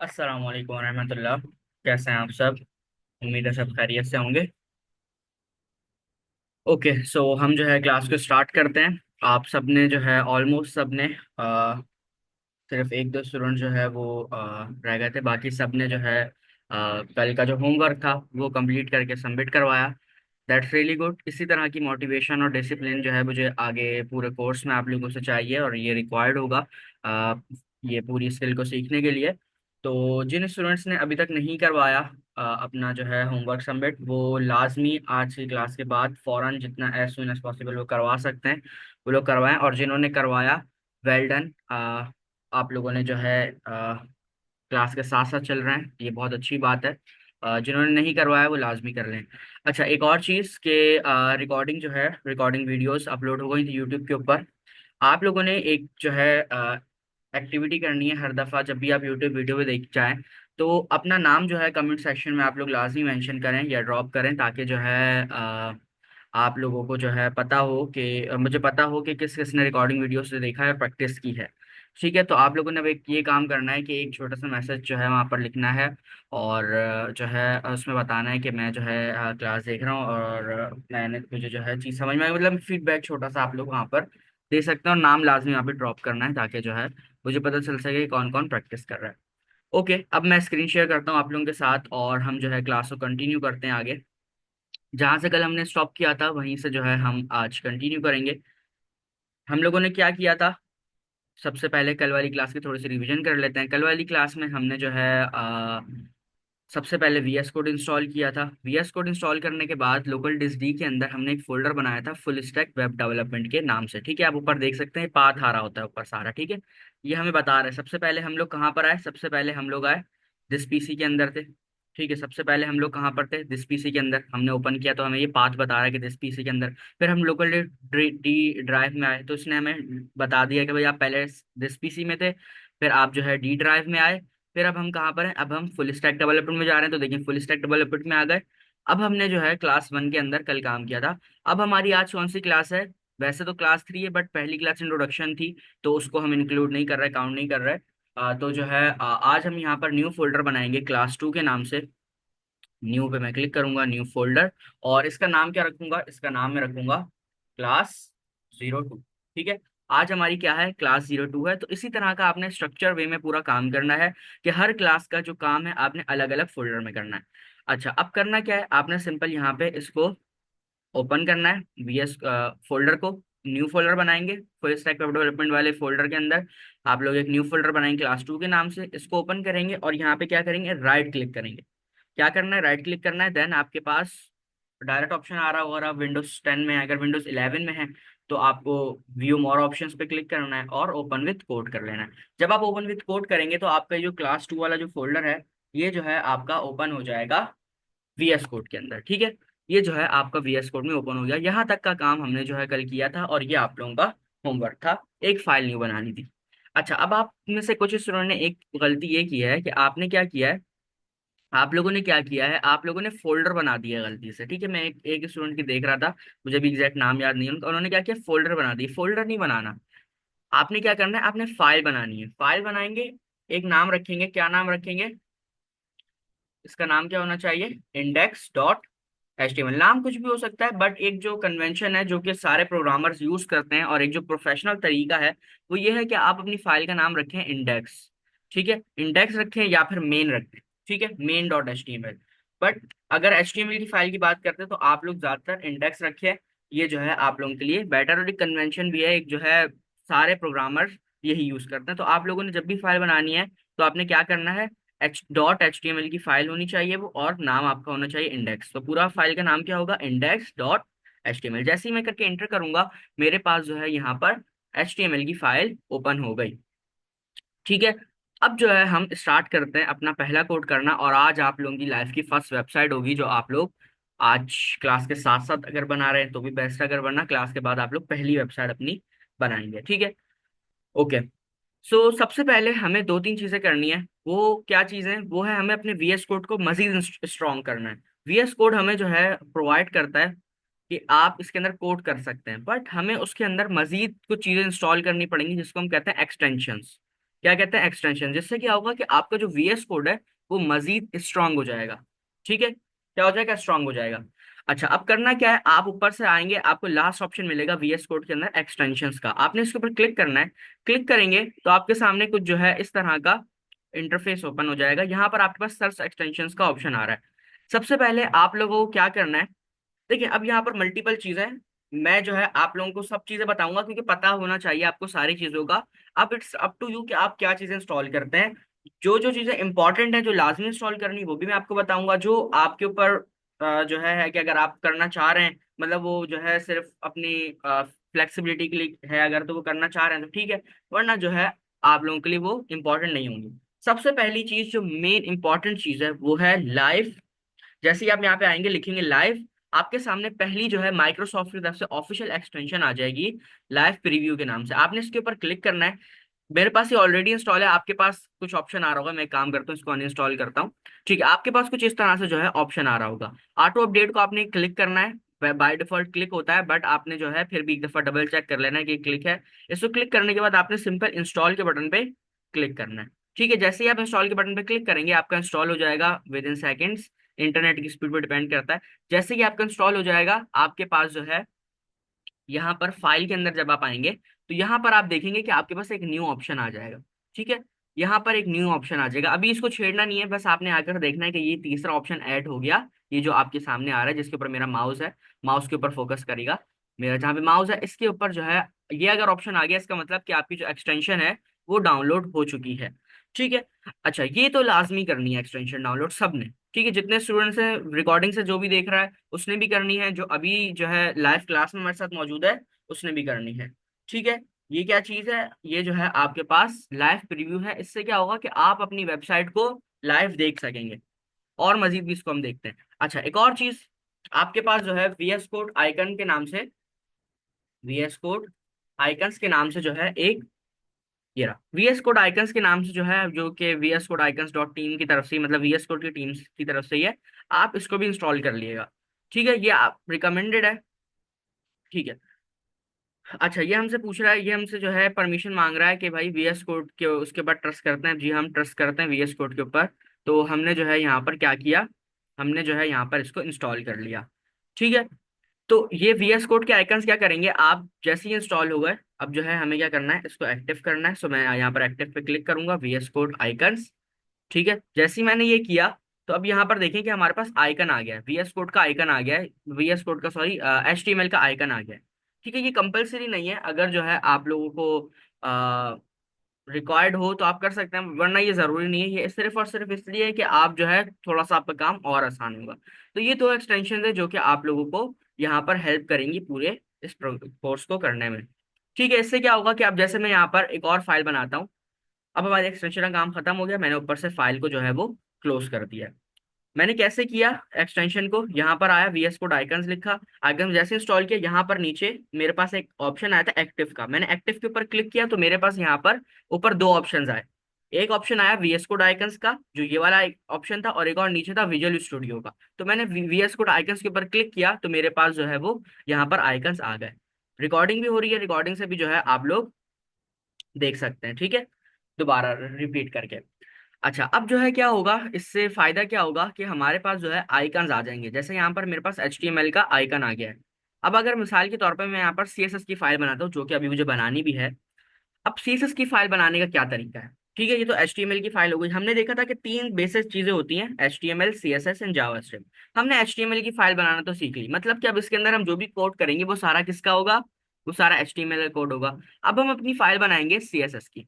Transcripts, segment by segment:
अस्सलाम वालेकुम रहमतुल्लाह। कैसे हैं आप सब? उम्मीद है सब खैरियत से होंगे। ओके, सो हम जो है क्लास को स्टार्ट करते हैं। आप सब ने जो है ऑलमोस्ट सब ने सिर्फ एक दो स्टूडेंट जो है वो रह गए थे। बाकी सब ने जो है कल का जो होमवर्क था वो कंप्लीट करके सबमिट करवाया। That's really good. इसी तरह की मोटिवेशन और डिसिप्लिन जो है मुझे आगे पूरे कोर्स में आप लोगों से चाहिए और ये रिक्वायर्ड होगा अ, ये पूरी स्किल को सीखने के लिए। तो जिन स्टूडेंट्स ने अभी तक नहीं करवाया अपना जो है होमवर्क सबमिट, वो लाजमी आज की क्लास के बाद फ़ौरन जितना एज सुन एज पॉसिबल वो करवा सकते हैं, वो लोग करवाएं। और जिन्होंने करवाया, वेल डन। आप लोगों ने जो है क्लास के साथ साथ चल रहे हैं, ये बहुत अच्छी बात है। जिन्होंने नहीं करवाया वो लाजमी कर लें। अच्छा, एक और चीज़ के रिकॉर्डिंग जो है, रिकॉर्डिंग वीडियोस अपलोड हो गई थी यूट्यूब के ऊपर। आप लोगों ने एक जो है एक्टिविटी करनी है हर दफ़ा जब भी आप यूट्यूब वीडियो पे देख जाएं, तो अपना नाम जो है कमेंट सेक्शन में आप लोग लाजमी मेंशन करें या ड्रॉप करें, ताकि जो है आप लोगों को जो है पता हो कि मुझे पता हो कि किस किस ने रिकॉर्डिंग वीडियो से देखा है और प्रैक्टिस की है। ठीक है, तो आप लोगों ने अब एक ये काम करना है कि एक छोटा सा मैसेज जो है वहाँ पर लिखना है और जो है उसमें बताना है कि मैं जो है क्लास देख रहा हूँ और मैंने मुझे जो है चीज़ समझ में आई, मतलब फीडबैक छोटा सा आप लोग वहाँ पर दे सकते हैं। और नाम लाजमी यहाँ पे ड्रॉप करना है ताकि जो है मुझे पता चल सके कि कौन कौन प्रैक्टिस कर रहा है। ओके, अब मैं स्क्रीन शेयर करता हूँ आप लोगों के साथ और हम जो है क्लास को कंटिन्यू करते हैं आगे। जहाँ से कल हमने स्टॉप किया था वहीं से जो है हम आज कंटिन्यू करेंगे। हम लोगों ने क्या किया था, सबसे पहले कल वाली क्लास की थोड़ी सी रिवीजन कर लेते हैं। कल वाली क्लास में हमने जो है सबसे पहले वीएस कोड इंस्टॉल किया था। वीएस कोड इंस्टॉल करने के बाद लोकल डिस्क डी के अंदर हमने एक फोल्डर बनाया था फुल स्टैक वेब डेवलपमेंट के नाम से। ठीक है, आप ऊपर देख सकते हैं पाथ आ रहा होता है ऊपर सारा। ठीक है, ये हमें बता रहे हैं। सबसे पहले हम लोग कहाँ पर आए, सबसे पहले हम लोग आए दिस पीसी के अंदर थे। ठीक है, सबसे पहले हम लोग कहाँ पर थे, दिस पीसी के अंदर हमने ओपन किया तो हमें ये पाथ बता रहा है कि दिस पीसी के अंदर। फिर हम लोकल डी ड्राइव में आए तो इसने हमें बता दिया कि भाई आप पहले दिस पीसी में थे, फिर आप जो है डी ड्राइव में आए। फिर अब हम कहाँ पर हैं, अब हम फुल स्टैक डेवलपमेंट में जा रहे हैं। तो देखिए फुल स्टैक डेवलपमेंट में आ गए। अब हमने जो है क्लास वन के अंदर कल काम किया था। अब हमारी आज कौन सी क्लास है, वैसे तो क्लास थ्री है बट पहली क्लास इंट्रोडक्शन थी तो उसको हम इंक्लूड नहीं कर रहे, काउंट नहीं कर रहे। तो जो है आज हम यहाँ पर न्यू फोल्डर बनाएंगे क्लास टू के नाम से। न्यू पे मैं क्लिक करूंगा, न्यू फोल्डर। और इसका नाम क्या रखूंगा, इसका नाम मैं रखूंगा क्लास 02। ठीक है, आज हमारी क्या है, क्लास 02 है। तो इसी तरह का आपने स्ट्रक्चर वे में पूरा काम करना है कि हर क्लास का जो काम है आपने अलग अलग फोल्डर में करना है। अच्छा, अब करना क्या है, आपने सिंपल यहाँ पे इसको ओपन करना है वीएस फोल्डर को। न्यू फोल्डर बनाएंगे फुल स्टैक वेब डेवलपमेंट वाले फोल्डर के अंदर। आप लोग एक न्यू फोल्डर बनाएंगे क्लास टू के नाम से, इसको ओपन करेंगे और यहाँ पे क्या करेंगे, राइट क्लिक करेंगे। क्या करना है, राइट क्लिक करना है। देन आपके पास डायरेक्ट ऑप्शन आ रहा होगा, अगर आप विंडोज 10 में हैं, अगर विंडोज 11 में है तो आपको व्यू मोर ऑप्शंस पे क्लिक करना है और ओपन विथ कोड कर लेना है। जब आप ओपन विथ कोड करेंगे तो आपका जो क्लास टू वाला जो फोल्डर है ये जो है आपका ओपन हो जाएगा वीएस कोड के अंदर। ठीक है, ये जो है आपका वीएस कोड में ओपन हो गया। यहाँ तक का काम हमने जो है कल किया था और ये आप लोगों का होमवर्क था, एक फाइल न्यू बनानी थी। अच्छा, अब आप में से कुछ स्टूडेंट ने एक गलती ये की है कि आपने क्या किया है, आप लोगों ने क्या किया है, आप लोगों ने फोल्डर बना दिया गलती से। ठीक है, मैं एक स्टूडेंट की देख रहा था, मुझे भी एग्जैक्ट नाम याद नहीं है उनका। उन्होंने क्या किया, फोल्डर बना दिया। फोल्डर नहीं बनाना, आपने क्या करना है, आपने फाइल बनानी है। फाइल बनाएंगे, एक नाम रखेंगे। क्या नाम रखेंगे, इसका नाम क्या होना चाहिए, इंडेक्स डॉट एचटीएमएल। नाम कुछ भी हो सकता है बट एक जो कन्वेंशन है जो कि सारे प्रोग्रामर्स यूज करते हैं और एक जो प्रोफेशनल तरीका है वो ये है कि आप अपनी फाइल का नाम रखें इंडेक्स। ठीक है, इंडेक्स रखें या फिर मेन रखें। ठीक है, मेन डॉट एचटीएमएल। बट अगर एचटीएमएल की फाइल की बात करते हैं तो आप लोग ज्यादातर इंडेक्स रखें। ये जो है आप लोगों के लिए बेटर, और एक कन्वेंशन भी है, एक जो है सारे प्रोग्रामर्स यही यूज करते हैं। तो आप लोगों ने जब भी फाइल बनानी है तो आपने क्या करना है, एच.html की फाइल होनी चाहिए वो, और नाम आपका होना चाहिए इंडेक्स। तो पूरा फाइल का नाम क्या होगा, index.html। जैसे ही मैं करके एंटर करूंगा मेरे पास जो है यहाँ पर HTML की फाइल ओपन हो गई। ठीक है, अब जो है हम स्टार्ट करते हैं अपना पहला कोड करना। और आज आप लोगों की लाइफ की फर्स्ट वेबसाइट होगी जो आप लोग आज क्लास के साथ साथ अगर बना रहे हैं तो भी बेस्ट, अगर वरना क्लास के बाद आप लोग पहली वेबसाइट अपनी बनाएंगे। ठीक है, ओके। सो सबसे पहले हमें दो तीन चीजें करनी है। वो क्या चीजें, वो है हमें अपने वीएस कोड को मजीद स्ट्रॉन्ग करना है। वीएस कोड हमें जो है प्रोवाइड करता है कि आप इसके अंदर कोड कर सकते हैं, बट हमें उसके अंदर मजीद कुछ चीजें इंस्टॉल करनी पड़ेंगी जिसको हम कहते हैं एक्सटेंशंस। क्या कहते हैं, एक्सटेंशन, जिससे क्या होगा कि आपका जो वीएस कोड है वो मजीद स्ट्रांग हो जाएगा। ठीक है, क्या हो जाएगा, स्ट्रांग हो जाएगा। अच्छा, अब करना क्या है, आप ऊपर से आएंगे, आपको लास्ट ऑप्शन मिलेगा वीएस कोड के अंदर एक्सटेंशंस का, आपने इसके ऊपर क्लिक करना है। क्लिक करेंगे तो आपके सामने कुछ जो है इस तरह का इंटरफेस ओपन हो जाएगा। यहाँ पर आपके पास सर्च एक्सटेंशंस का ऑप्शन आ रहा है। सबसे पहले आप लोगों को क्या करना है, देखिए अब यहाँ पर मल्टीपल चीजें हैं, मैं जो है आप लोगों को सब चीजें बताऊंगा क्योंकि पता होना चाहिए आपको सारी चीजों का। अब इट्स अप टू यू कि आप क्या चीजें इंस्टॉल करते हैं। जो जो चीजें इंपॉर्टेंट है, जो लाजमी इंस्टॉल करनी है, वो भी मैं आपको बताऊंगा। जो आपके ऊपर जो है कि अगर आप करना चाह रहे हैं, मतलब वो जो है सिर्फ अपनी फ्लेक्सिबिलिटी के लिए है, अगर तो वो करना चाह रहे हैं तो ठीक है, वरना जो है आप लोगों के लिए वो इंपॉर्टेंट नहीं होंगी। सबसे पहली चीज जो मेन इंपॉर्टेंट चीज है वो है लाइव। जैसे ही आप यहाँ पे आएंगे, लिखेंगे लाइव, आपके सामने पहली जो है माइक्रोसॉफ्ट की तरफ से ऑफिशियल एक्सटेंशन आ जाएगी, लाइव प्रीव्यू के नाम से। आपने इसके ऊपर क्लिक करना है। मेरे पास ये ऑलरेडी इंस्टॉल है, आपके पास कुछ ऑप्शन आ रहा होगा, मैं एक काम करता हूँ इसको अनइंस्टॉल करता हूँ। ठीक है, आपके पास कुछ इस तरह से जो है ऑप्शन आ रहा होगा। ऑटो अपडेट को आपने क्लिक करना है, बाय डिफॉल्ट क्लिक होता है, बट आपने जो है फिर भी एक दफा डबल चेक कर लेना है कि क्लिक है। इसको क्लिक करने के बाद आपने सिंपल इंस्टॉल के बटन पे क्लिक करना है। ठीक है, जैसे ही आप इंस्टॉल के बटन पे क्लिक करेंगे आपका इंस्टॉल हो जाएगा विद इन सेकेंड्स। इंटरनेट की स्पीड पर डिपेंड करता है। जैसे कि आपका इंस्टॉल हो जाएगा, आपके पास जो है यहाँ पर फाइल के अंदर जब आप आएंगे तो यहाँ पर आप देखेंगे कि आपके पास एक न्यू ऑप्शन आ जाएगा। ठीक है, यहाँ पर एक न्यू ऑप्शन आ जाएगा, अभी इसको छेड़ना नहीं है, बस आपने आकर देखना है कि ये तीसरा ऑप्शन ऐड हो गया। ये जो आपके सामने आ रहा है, जिसके ऊपर मेरा माउस है, माउस के ऊपर फोकस करेगा, मेरा जहाँ पे माउस है इसके ऊपर जो है ये अगर ऑप्शन आ गया, इसका मतलब कि आपकी जो एक्सटेंशन है वो डाउनलोड हो चुकी है। ठीक है। अच्छा, ये तो लाजमी करनी है एक्सटेंशन डाउनलोड सबने। ठीक है, जितने स्टूडेंट्स हैं रिकॉर्डिंग से जो भी देख रहा है उसने भी करनी है, जो अभी जो है लाइव क्लास में हमारे साथ मौजूद है उसने भी करनी है। ठीक है, ये क्या चीज़ है, ये जो है आपके पास लाइव प्रीव्यू है। इससे क्या होगा कि आप अपनी वेबसाइट को लाइव देख सकेंगे। और मजीद भी इसको हम देखते हैं। अच्छा, एक और चीज़, आपके पास जो है वीएस कोड आइकन के नाम से, वीएस कोड आइकन्स के नाम से जो है एक, ये रहा वीएस कोड आइकन्स के नाम से जो है, जो कि VS code icons dot team की तरफ से, मतलब वीएस कोड की टीम की तरफ से ही है। आप इसको भी इंस्टॉल कर लिएगा। ठीक है, ये आप रिकमेंडेड है। ठीक है। अच्छा, ये हमसे पूछ रहा है, ये हमसे जो है परमिशन मांग रहा है कि भाई वीएस कोड के उसके ऊपर ट्रस्ट करते हैं। जी हम ट्रस्ट करते हैं वीएस कोड के ऊपर। तो हमने जो है यहाँ पर क्या किया, हमने जो है यहाँ पर इसको इंस्टॉल कर लिया। ठीक है, तो ये वीएस कोड के आइकन्स क्या करेंगे, आप जैसे ही इंस्टॉल हो गए, अब जो है हमें क्या करना है, इसको एक्टिव करना है। सो मैं यहाँ पर एक्टिव पे क्लिक करूंगा, वीएस कोड आइकन्स। ठीक है, जैसे ही मैंने ये किया तो अब यहाँ पर देखें कि हमारे पास आइकन आ गया है, वीएस कोड का आइकन आ गया है, वीएस कोड का सॉरी एचटीएमएल का आइकन आ गया है। ठीक है, ये कंपलसरी नहीं है, अगर जो है आप लोगों को रिक्वायर्ड हो तो आप कर सकते हैं, वरना ये जरूरी नहीं है। ये सिर्फ और सिर्फ इसलिए है कि आप जो है थोड़ा सा आपका काम और आसान होगा। तो ये दो एक्सटेंशन है जो कि आप लोगों को यहाँ पर हेल्प करेंगी पूरे इस कोर्स को करने में। ठीक है, इससे क्या होगा कि अब जैसे मैं यहाँ पर एक और फाइल बनाता हूँ, अब हमारे एक्सटेंशन का काम खत्म हो गया, मैंने ऊपर से फाइल को जो है वो क्लोज कर दिया। मैंने कैसे किया, एक्सटेंशन को यहाँ पर आया, वीएस कोड आइकन्स लिखा, आइकन जैसे इंस्टॉल किया, यहाँ पर नीचे मेरे पास एक ऑप्शन आया था एक्टिव का, मैंने एक्टिव के ऊपर क्लिक किया तो मेरे पास यहाँ पर ऊपर दो ऑप्शंस आए। एक ऑप्शन आया वीएस कोड आइकन्स का, जो ये वाला ऑप्शन था, और एक और नीचे था विजुअल स्टूडियो का। तो मैंने वीएस कोड आइकन्स के ऊपर क्लिक किया तो मेरे पास जो है वो यहाँ पर आइकन्स आ गए। रिकॉर्डिंग भी हो रही है, रिकॉर्डिंग से भी जो है आप लोग देख सकते हैं। ठीक है, दोबारा रिपीट करके। अच्छा, अब जो है क्या होगा, इससे फायदा क्या होगा कि हमारे पास जो है आइकन्स आ जाएंगे। जैसे यहाँ पर मेरे पास HTML का आइकन आ गया है। अब अगर मिसाल के तौर पर मैं यहाँ पर CSS की फाइल बनाता हूँ, जो कि अभी मुझे बनानी भी है। अब CSS की फाइल बनाने का क्या तरीका है, ठीक है, ये तो HTML की फाइल हो गई। हमने देखा था कि तीन बेसिक चीजें होती हैं, HTML, CSS एंड जावास्क्रिप्ट। हमने HTML की फाइल बनाना तो सीख ली, मतलब कि अब इसके अंदर हम जो भी कोड करेंगे वो सारा किसका होगा, वो सारा HTML का कोड होगा। अब हम अपनी फाइल बनाएंगे CSS की।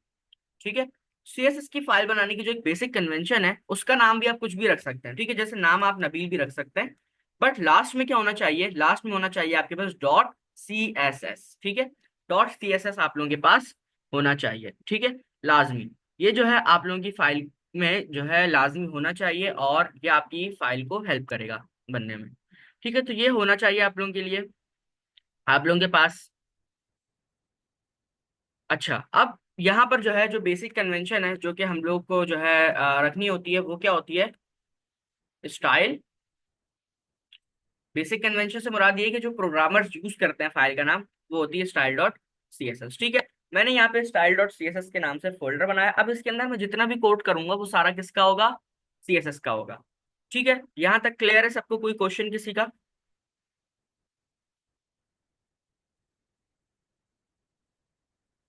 ठीक है, सीएसएस की फाइल बनाने की जो एक बेसिक कन्वेंशन है, उसका नाम भी आप कुछ भी रख सकते हैं। ठीक है, जैसे नाम आप नबील भी रख सकते हैं, बट लास्ट में क्या होना चाहिए, लास्ट में होना चाहिए आपके पास डॉट CSS। ठीक है, डॉट CSS आप लोगों के पास होना चाहिए। ठीक है, लाजमी, ये जो है आप लोगों की फाइल में जो है लाजमी होना चाहिए, और ये आपकी फाइल को हेल्प करेगा बनने में। ठीक है, तो ये होना चाहिए आप लोगों के लिए, आप लोगों के पास। अच्छा, अब यहाँ पर जो है जो बेसिक कन्वेंशन है जो कि हम लोग को जो है रखनी होती है, वो क्या होती है, स्टाइल। बेसिक कन्वेंशन से मुराद ये है कि जो प्रोग्रामर्स यूज करते हैं फाइल का नाम, वो होती है स्टाइल डॉट CSS। ठीक है, मैंने यहाँ पे style dot C S S के नाम से फोल्डर बनाया। अब इसके अंदर मैं जितना भी कोड करूंगा वो सारा किसका होगा, सी एस एस का होगा। ठीक है, यहाँ तक क्लियर है सबको? कोई क्वेश्चन किसी का?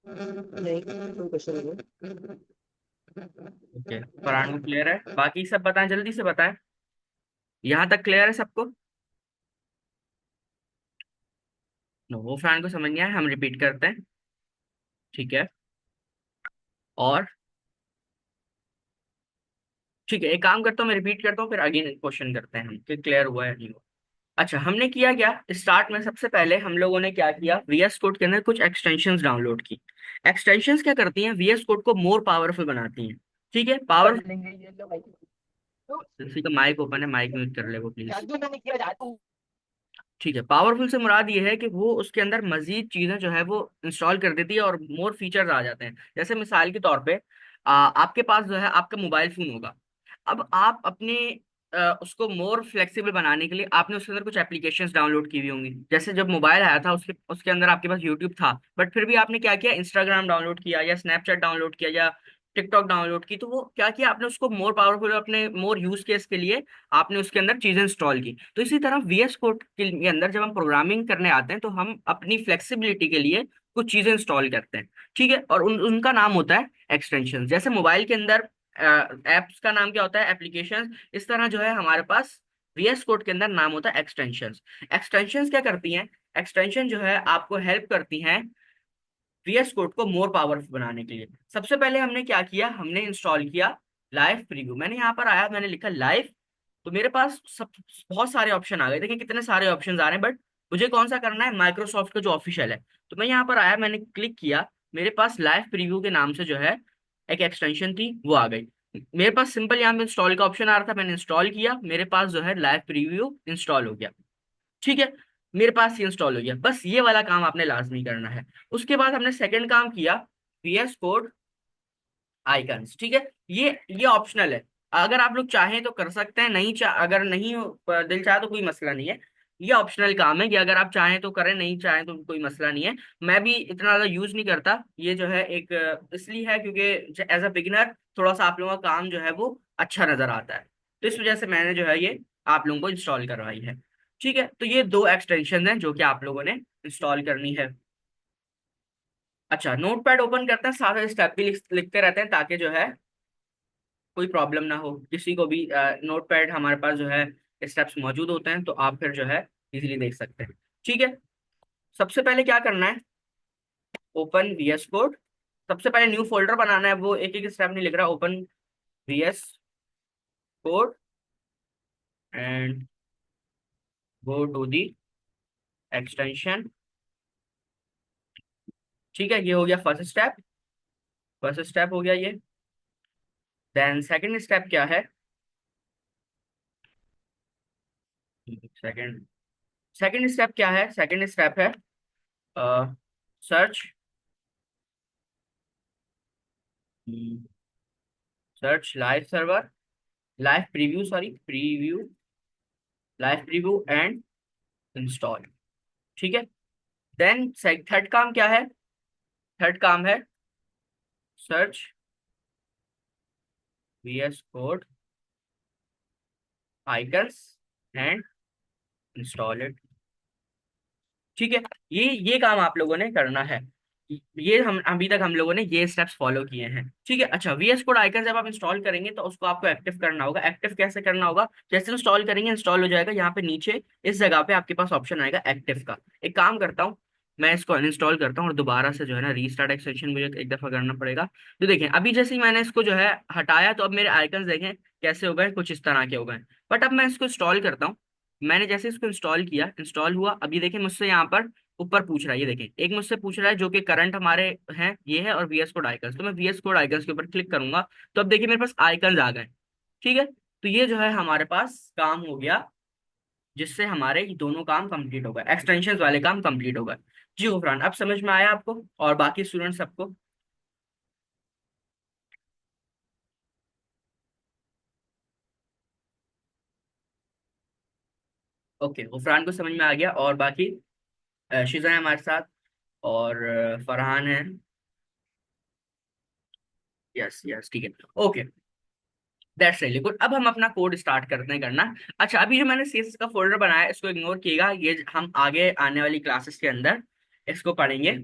नहीं, कोई क्वेश्चन नहीं ओके, फरहान को क्लियर है, बाकी सब बताएं, जल्दी से बताएं। यहाँ तक क्लियर है सबको? नो, वो फरहान को समझ नहीं आया, हम रिपीट करते हैं। ठीक है, और ठीक है, एक काम करता हूँ, मैं रिपीट करता हूँ, फिर अगेन क्वेश्चन करते हैं हम कि क्लियर हुआ है नहीं हुआ। अच्छा, हमने किया क्या स्टार्ट में? सबसे पहले हम लोगों ने क्या किया, वीएस कोड के अंदर कुछ एक्सटेंशंस डाउनलोड की। एक्सटेंशंस क्या करती हैं, वीएस कोड को मोर पावरफुल बनाती हैं। ठीक है, पावर, किसी का माइक ओपन है, माइक म्यूट कर ले वो प्लीज। जादू मैंने किया जादू। ठीक है, पावरफुल से मुराद ये है कि वो उसके अंदर मजीद चीजें जो है वो इंस्टॉल कर देती है और मोर फीचर्स आ जाते हैं। जैसे मिसाल के तौर पे आपके पास जो है आपका मोबाइल फोन होगा। अब आप अपने उसको मोर फ्लेक्सिबल बनाने के लिए आपने उसके अंदर कुछ एप्लीकेशंस डाउनलोड की हुई होंगी। जैसे जब मोबाइल आया था उसके उसके अंदर आपके पास यूट्यूब था, बट फिर भी आपने क्या किया, इंस्टाग्राम डाउनलोड किया या स्नैपचैट डाउनलोड किया या टिकटॉक डाउनलोड की। तो वो क्या किया आपने, उसको मोर पावरफुल, अपने मोर यूज केस के लिए आपने उसके अंदर चीजें इंस्टॉल की। तो इसी तरह वीएस कोड के अंदर जब हम प्रोग्रामिंग करने आते हैं तो हम अपनी फ्लेक्सिबिलिटी के लिए कुछ चीजें इंस्टॉल करते हैं। ठीक है, और उनका नाम होता है एक्सटेंशन। जैसे मोबाइल के अंदर एप्स का नाम क्या होता है, एप्लीकेशन, इस तरह जो है हमारे पास वीएस कोड के अंदर नाम होता है एक्सटेंशंस। एक्सटेंशंस क्या करती हैं, एक्सटेंशन जो है आपको हेल्प करती हैं वीएस कोड को मोर पावरफुल बनाने के लिए। सबसे पहले हमने क्या किया, हमने इंस्टॉल किया लाइव प्रीव्यू। मैंने यहाँ पर आया, मैंने लिखा लाइव, तो मेरे पास सब बहुत सारे ऑप्शन आ गए। देखिए कितने सारे ऑप्शन आ रहे हैं, बट मुझे कौन सा करना है, माइक्रोसॉफ्ट का जो ऑफिशियल है। तो मैं यहाँ पर आया, मैंने क्लिक किया, मेरे पास लाइव प्रीव्यू के नाम से जो है एक एक्सटेंशन थी वो आ गई। मेरे पास सिंपल यहाँ पे इंस्टॉल का ऑप्शन आ रहा था, मैंने इंस्टॉल किया, मेरे पास जो है लाइव प्रीव्यू इंस्टॉल हो गया। ठीक है, मेरे पास ये इंस्टॉल हो गया। बस ये वाला काम आपने लाजमी करना है। उसके बाद हमने सेकंड काम किया, वीएस कोड आइकन्स। ठीक है, ये ऑप्शनल है, अगर आप लोग चाहें तो कर सकते हैं, नहीं अगर नहीं दिल चाहे तो कोई मसला नहीं है। ये ऑप्शनल काम है कि अगर आप चाहें तो करें, नहीं चाहें तो कोई मसला नहीं है। मैं भी इतना ज्यादा यूज नहीं करता, ये जो है एक इसलिए है क्योंकि एज अ बिगिनर थोड़ा सा आप लोगों का काम जो है वो अच्छा नजर आता है, तो इस वजह से मैंने जो है ये आप लोगों को इंस्टॉल करवाई है। ठीक है, तो ये दो एक्सटेंशन हैं जो कि आप लोगों ने इंस्टॉल करनी है। अच्छा, नोट पैड ओपन करते हैं, सारे स्टेप भी लिखते रहते हैं ताकि जो है कोई प्रॉब्लम ना हो किसी को भी। नोट पैड हमारे पास जो है स्टेप्स मौजूद होते हैं, तो आप फिर जो है इजीली देख सकते हैं। ठीक है, सबसे पहले क्या करना है, ओपन वीएस कोड। सबसे पहले न्यू फोल्डर बनाना है, वो एक एक स्टेप नहीं लिख रहा, open VS code and go to the extension. ठीक है, ये हो गया फर्स्ट स्टेप, फर्स्ट स्टेप हो गया ये। देन सेकंड स्टेप क्या है, सेकंड सेकंड स्टेप क्या है, सेकंड स्टेप है search, search live server, live preview, sorry preview, live preview and install. ठीक है, देन थर्ड काम क्या है, थर्ड काम है search VS code icons and install it. ठीक है, ये काम आप लोगों ने करना है। ये हम अभी तक हम लोगों ने ये स्टेप्स फॉलो किए हैं। ठीक है, अच्छा, वीएस कोड आइकन जब आप इंस्टॉल करेंगे तो उसको आपको एक्टिव करना होगा। एक्टिव कैसे करना होगा, जैसे इंस्टॉल करेंगे इंस्टॉल हो जाएगा, यहाँ पे नीचे इस जगह पे आपके पास ऑप्शन आएगा एक्टिव का। एक काम करता हूँ, मैं इसको अनइंस्टॉल करता हूँ और दोबारा से जो है ना रीस्टार्ट एक्सटेंशन मुझे एक दफा करना पड़ेगा। तो देखें, अभी जैसे ही मैंने इसको जो है हटाया तो अब मेरे आइकन देखें कैसे हो गए, कुछ इस तरह के हो गए। बट अब मैं इसको इंस्टॉल करता हूँ, मैंने जैसे इसको इंस्टॉल किया, इंस्टॉल हुआ, अभी देखें मुझसे यहाँ पर ऊपर पूछ रहा है, ये देखें एक मुझसे पूछ रहा है जो कि करंट हमारे हैं ये है, और वीएस कोड आइकन्स। तो मैं वीएस कोड आइकन्स के ऊपर क्लिक करूंगा, तो अब देखिए मेरे पास आइकन्स आ गए। ठीक है, तो ये जो है हमारे पास काम हो गया, जिससे हमारे ये दोनों काम कंप्लीट हो गए, एक्सटेंशन वाले काम कंप्लीट हो गए। जी गुफरान, अब समझ में आया आपको और बाकी स्टूडेंट सबको? ओके, गुफरान को समझ में आ गया, और बाकी शिजा है हमारे साथ, और फरहान है, यस यस, ठीक है, ओके, दैट्स रियली गुड। अब हम अपना कोड स्टार्ट करते हैं करना। अच्छा, अभी जो मैंने सीएसएस का फोल्डर बनाया है इसको इग्नोर किएगा, ये हम आगे आने वाली क्लासेस के अंदर इसको पढ़ेंगे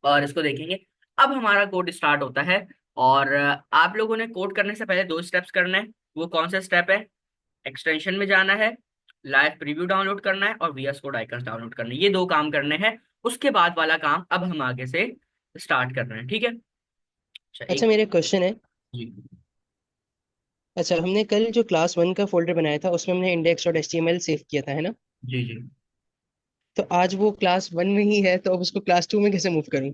और इसको देखेंगे। अब हमारा कोड स्टार्ट होता है। और आप लोगों ने कोड करने से पहले दो स्टेप्स करने हैं। वो कौन सा स्टेप है? एक्सटेंशन में जाना है, लाइव प्रीव्यू डाउनलोड करना है और वीएस कोड आइकन डाउनलोड करने हैं। ये दो काम करने हैं। उसके बाद वाला काम अब हम आगे से स्टार्ट कर रहे हैं, ठीक है? अच्छा, अच्छा, एक, मेरा क्वेश्चन है। जी अच्छा, हमने कल जो क्लास 1 का फोल्डर बनाया था उसमें हमने index.html सेव किया था, है ना? जी जी। तो आज वो क्लास 1 में ही है, तो अब उसको क्लास 2 में कैसे मूव करूं?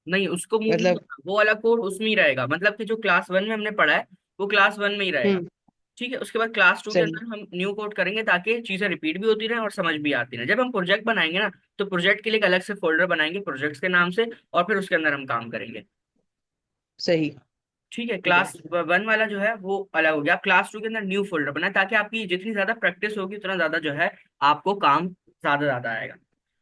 नहीं, उसको मूव नहीं मतलब। करना, वो वाला कोड उसमें ही रहेगा। मतलब कि जो क्लास वन में हमने पढ़ा है वो क्लास वन में ही रहेगा। हम्म। ठीक है, उसके बाद क्लास टू के सही। अंदर हम न्यू कोड करेंगे ताकि चीजें रिपीट भी होती रहे और समझ भी आती रहे। जब हम प्रोजेक्ट बनाएंगे ना, तो प्रोजेक्ट के लिए एक अलग से फोल्डर बनाएंगे प्रोजेक्ट्स के नाम से, और फिर उसके अंदर हम काम करेंगे। सही। ठीक है, ठीक है। क्लास वन वाला जो है वो अलग हो गया। आप क्लास टू के अंदर न्यू फोल्डर बनाए ताकि आपकी जितनी ज्यादा प्रैक्टिस होगी उतना ज्यादा जो है आपको काम ज्यादा ज्यादा आएगा।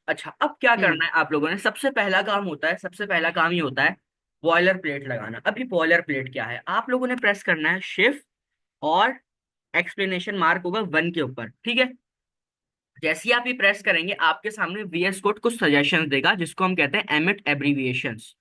अच्छा, अब क्या हम्म। करना है आप लोगों ने? सबसे पहला काम होता है, सबसे पहला काम ही होता है बॉयलर प्लेट लगाना। अब ये बॉयलर प्लेट क्या है? आप लोगों ने प्रेस करना है शिफ्ट और एक्सप्लेनेशन मार्क होगा वन के ऊपर, ठीक है? जैसे ही आप ये प्रेस करेंगे आपके सामने वीएस कोड कुछ सजेशंस देगा जिसको हम कहते हैं एमिट एब्रीविएशंस।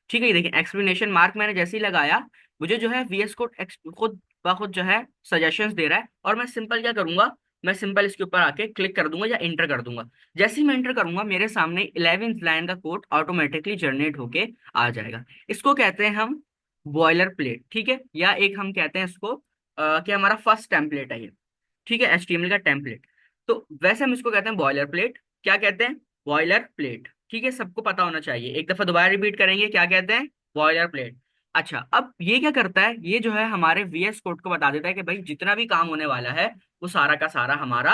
ठीक है, ये देखिए एक्सप्लेनेशन मार्क मैंने जैसे ही लगाया, मुझे जो है वीएस कोड खुद ब खुद जो है सजेशंस दे रहा है। और मैं सिंपल क्या करूंगा, मैं सिंपल इसके ऊपर आके क्लिक कर दूंगा या इंटर कर दूंगा। जैसे ही मैं इंटर करूंगा मेरे सामने 11th लाइन का कोड ऑटोमेटिकली जनरेट होके आ जाएगा। इसको कहते हैं हम बॉयलर प्लेट, ठीक है? या एक हम कहते हैं इसको कि हमारा फर्स्ट टेम्पलेट है ये। ठीक है, एचटीएमएल का टेम्पलेट। तो वैसे हम इसको कहते हैं बॉयलर प्लेट। क्या कहते हैं? Boiler plate. ठीक है, सबको पता होना चाहिए। एक दफा दोबारा रिपीट करेंगे, क्या कहते हैं? Boiler plate. अच्छा, अब ये क्या करता है? ये जो है हमारे वीएस कोड को बता देता है कि भाई जितना भी काम होने वाला है वो सारा का सारा हमारा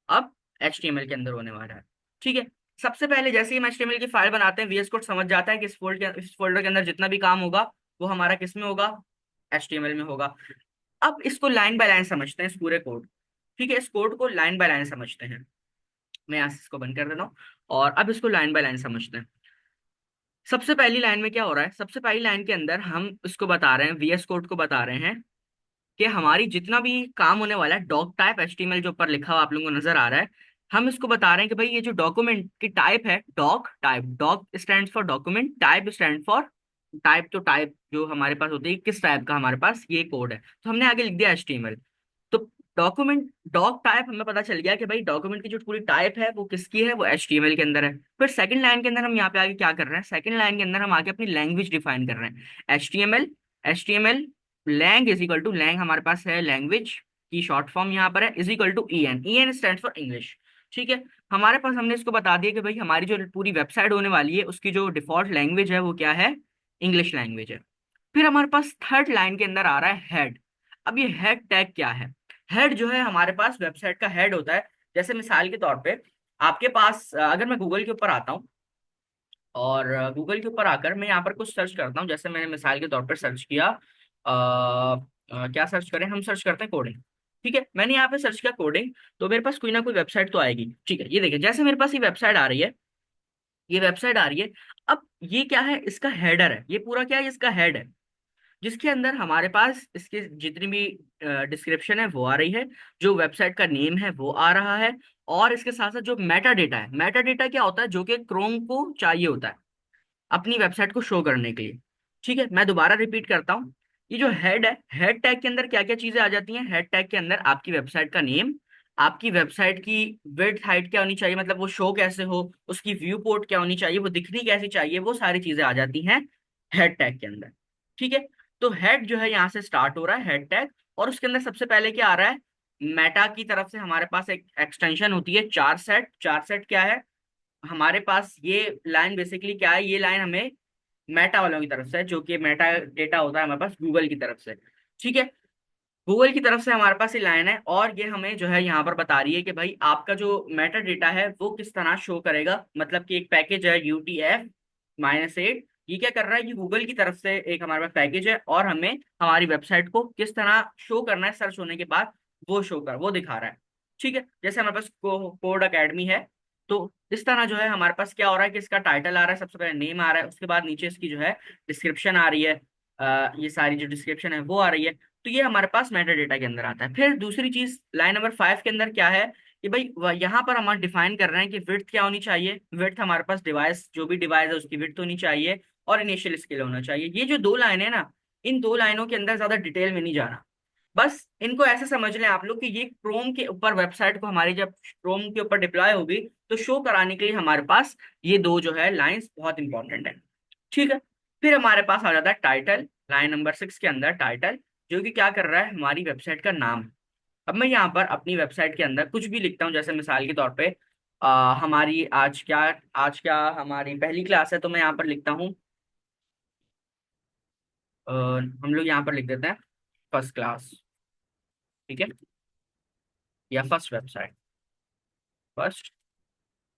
अब एचटीएमएल के अंदर होने वाला है। ठीक है, सबसे पहले जैसे ही हम एचटीएमएल की फाइल बनाते हैं वीएस कोड समझ जाता है कि इस फोल्डर के अंदर जितना भी काम होगा वो हमारा किस में होगा? एचटीएमएल में होगा। अब इसको लाइन बाय लाइन समझते हैं इस पूरे कोड। ठीक है, इस कोड को लाइन बाय लाइन समझते हैं। मैं यहाँ से इसको बंद कर देता हूँ और अब इसको लाइन बाय लाइन समझते हैं। सबसे पहली लाइन में क्या हो रहा है? सबसे पहली लाइन के अंदर हम इसको बता रहे हैं, वीएस कोड को बता रहे हैं कि हमारी जितना भी काम होने वाला है डॉक टाइप एचटीएमएल जो ऊपर लिखा हुआ आप लोगों को नजर आ रहा है, हम इसको बता रहे हैं कि भाई ये जो डॉक्यूमेंट की टाइप है doc type, doc stand for document, type stand for type. तो टाइप जो हमारे पास होती है किस टाइप का हमारे पास ये कोड है, तो हमने आगे लिख दिया एचटीएमएल। तो डॉक्यूमेंट डॉक टाइप हमें पता चल गया कि भाई डॉक्यूमेंट की जो पूरी टाइप है वो किसकी है, वो एचटीएमएल के अंदर है। फिर सेकंड लाइन के अंदर हम यहाँ पे आगे क्या कर रहे हैं? सेकंड लाइन के अंदर हम आगे अपनी लैंग्वेज डिफाइन कर रहे हैं। HTML HTML lang is equal to lang, हमारे पास है लैंग्वेज की शॉर्ट फॉर्म यहाँ पर है, is equal to EN, EN stand for English. ठीक है, हमारे पास हमने इसको बता दिया कि भाई हमारी जो पूरी वेबसाइट होने वाली है उसकी जो डिफॉल्ट लैंग्वेज है वो क्या है? इंग्लिश लैंग्वेज है। फिर हमारे पास थर्ड लाइन के अंदर आ रहा है हेड। अब ये हेड टैग क्या है? हेड जो है हमारे पास वेबसाइट का हेड होता है। जैसे मिसाल के तौर पे आपके पास अगर मैं गूगल के ऊपर आता हूँ और गूगल के ऊपर आकर मैं यहाँ पर कुछ सर्च करता हूँ, जैसे मैंने मिसाल के तौर पर सर्च किया, क्या सर्च करें? हम सर्च करते हैं कोडिंग। ठीक है, मैंने यहाँ पे सर्च किया कोडिंग, तो मेरे पास कोई ना कोई वेबसाइट तो आएगी। ठीक है, ये देखिए जैसे मेरे पास ये वेबसाइट आ रही है, ये वेबसाइट आ रही है। अब ये क्या है? इसका हेडर है, ये पूरा क्या है? इसका हेड है, जिसके अंदर हमारे पास इसके जितनी भी डिस्क्रिप्शन है वो आ रही है, जो वेबसाइट का नेम है वो आ रहा है, और इसके साथ साथ जो मेटा डेटा है, मेटा डेटा क्या होता है? जो कि क्रोम को चाहिए होता है अपनी वेबसाइट को शो करने के लिए। ठीक है, मैं दोबारा रिपीट करता हूँ। ये जो हेड है, हेड टैग के अंदर क्या क्या चीजें आ जाती हैं? हेड टैग के अंदर आपकी वेबसाइट का नेम, आपकी वेबसाइट की विड्थ हाइट क्या होनी चाहिए, मतलब वो शो कैसे हो, उसकी व्यू पोर्ट क्या होनी चाहिए, वो दिखनी कैसी चाहिए, वो सारी चीजें आ जाती हैं हेड टैग के अंदर। ठीक है, तो हेड जो है यहाँ से स्टार्ट हो रहा है हेड टैग, और उसके अंदर सबसे पहले क्या आ रहा है? मेटा की तरफ से हमारे पास एक एक्सटेंशन होती है चार सेट। चार सेट क्या है? हमारे पास ये लाइन बेसिकली क्या है? ये लाइन हमें मेटा वालों की तरफ से है, जो कि मेटा डेटा होता है हमारे पास गूगल की तरफ से। ठीक है, गूगल की तरफ से हमारे पास ये लाइन है, और ये हमें जो है यहाँ पर बता रही है कि भाई आपका जो मेटा डेटा है वो किस तरह शो करेगा। मतलब कि एक पैकेज है UTF-8, ये क्या कर रहा है? कि गूगल की तरफ से एक हमारे पास पैकेज है और हमें हमारी वेबसाइट को किस तरह शो करना है सर्च होने के बाद, वो दिखा रहा है। ठीक है, जैसे हमारे पास कोड अकेडमी है, तो इस तरह जो है हमारे पास क्या हो रहा है कि इसका टाइटल आ रहा है, सबसे पहले नेम आ रहा है, उसके बाद नीचे इसकी जो है डिस्क्रिप्शन आ रही है। ये सारी जो डिस्क्रिप्शन है वो आ रही है। तो ये हमारे पास मेटा डेटा के अंदर आता है। फिर दूसरी चीज लाइन नंबर 5 के अंदर क्या है कि भाई यहाँ पर हम डिफाइन कर रहे हैं कि विड्थ क्या होनी चाहिए। विड्थ हमारे पास डिवाइस, जो भी डिवाइस है उसकी विड्थ होनी चाहिए, और इनिशियल स्केल होना चाहिए। ये जो दो लाइन है ना, इन दो लाइनों के अंदर ज्यादा डिटेल में नहीं जाना। बस इनको ऐसे समझ लें आप लोग कि ये क्रोम के ऊपर, वेबसाइट को हमारी जब क्रोम के ऊपर डिप्लॉय होगी तो शो कराने के लिए हमारे पास ये दो जो है लाइंस बहुत इंपॉर्टेंट है। ठीक है। फिर हमारे पास आ जाता है टाइटल, लाइन नंबर 6 के अंदर टाइटल, जो कि क्या कर रहा है, हमारी वेबसाइट का नाम। अब मैं यहाँ पर अपनी वेबसाइट के अंदर कुछ भी लिखता हूँ, जैसे मिसाल के तौर पे हमारी आज क्या हमारी पहली क्लास है, तो मैं यहाँ पर लिखता हूँ हम लोग यहाँ पर लिख देते हैं फर्स्ट क्लास। ठीक है, या फर्स्ट वेबसाइट, फर्स्ट